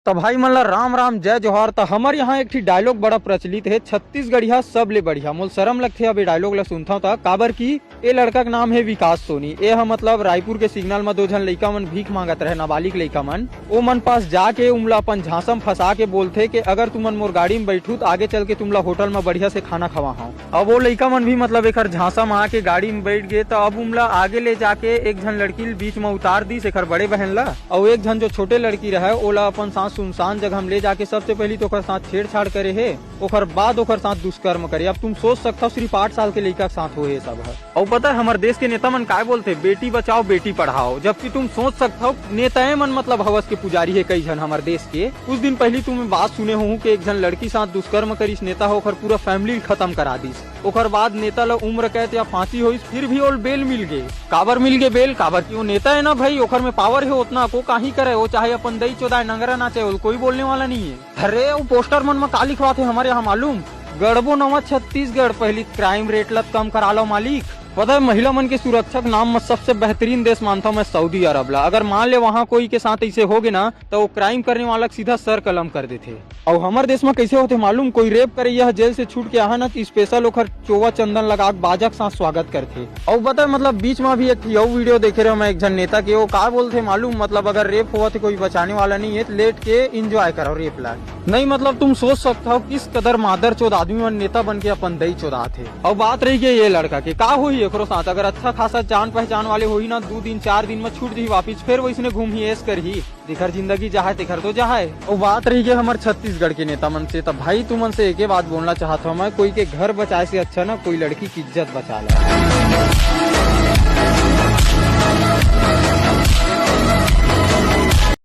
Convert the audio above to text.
तो भाई मतलब राम राम जय जोहार। तो हमारे यहाँ एक डायलॉग बड़ा प्रचलित है, छत्तीसगढ़िया सब ले बढ़िया। मोल शर्म लगथे अब डायलॉग ला सुनता था काबर की ये लड़का का नाम है विकास सोनी। ये मतलब रायपुर के सिग्नल में दो जन लड़का मन भीख मांगत रहे, नाबालिग लड़का मन। वो मन पास जाके उमला अपन झांसा में फंसा के बोलते कि अगर तुमन मोर गाड़ी में बैठू तो आगे चल के तुमला होटल में बढ़िया से खाना खवा हूँ। अब वो लड़का मन भी मतलब एक झांसा में आके गाड़ी में बैठ गए। तो अब उमला आगे ले जाके एक जन लड़की बीच में उतार दी से बड़े बहन ला, और एक जन जो छोटे लड़की रहे ओला अपन साथ सुनसान जगह हम ले जाके सबसे पहले तो ओकर साथ छेड़छाड़ करे है, ओकर बाद ओकर साथ दुष्कर्म करे। अब तुम सोच सकते हो सिर्फ 8 साल के लड़का के साथ हो सब है। और पता है हमारे देश के नेता मन काय बोलते, बेटी बचाओ बेटी पढ़ाओ। जबकि तुम सोच सकते हो नेताएं मन मतलब हवस के पुजारी है कई जन हमारे देश के। कुछ दिन पहले तुम बात सुने हो कि एक जन लड़की साथ दुष्कर्म करीस, नेता होकर पूरा फैमिली खत्म करा दीस। ओकर बाद नेता ला उम्र कैद या फांसी हुई, फिर भी ओल बेल मिल गए। काबर मिल गए बेल? काबर की वो नेता है ना भाई, ओकर में पावर है उतना, को काही करे वो चाहे अपन दही चौदाय नंगरा नाचे, कोई बोलने वाला नहीं है। अरे वो पोस्टर मन में का लिखवाते हमारे यहाँ मालूम, गड़बो नवा छत्तीसगढ़ पहली क्राइम रेट ला कम करा लो मालिक। पता है महिला मन के सुरक्षा के नाम में सबसे बेहतरीन देश मानता हूँ मैं सऊदी अरब ला। अगर मान ले वहाँ कोई के साथ ऐसे हो गए ना तो वो क्राइम करने वाला सीधा सर कलम कर देते। और हमारे देश में कैसे होते मालूम, कोई रेप करे यह जेल से छूट के आहा ना तो स्पेशल ओकर चोवा चंदन लगा बाजक साथ स्वागत करते। और पता है मतलब बीच में भी एक वीडियो देखे रहे मैं एक जन नेता के, वो का बोलते मालूम, मतलब अगर रेप हुआ तो कोई बचाने वाला नहीं है, लेट के इंजॉय करो रेप ला। नहीं मतलब तुम सोच सकते हो किस कदर मादर चौध आदमी मन नेता बन के अपन दही चौदाते। और बात रही है ये लड़का के, का हुई एकरो साथ अगर अच्छा खासा जान पहचान वाले हुई ना 2 दिन 4 दिन में छूट दी वापिस, फिर वो इसने घूम ही ऐस कर ही दिखर जिंदगी जहाँ तिखर तो जहाँ है। और बात रही है हमारे छत्तीसगढ़ के नेता मन से, तब भाई तुमन से एक बात बोलना चाहता हूँ मैं, कोई के घर बचाए से अच्छा ना कोई लड़की की इज्जत बचा ले।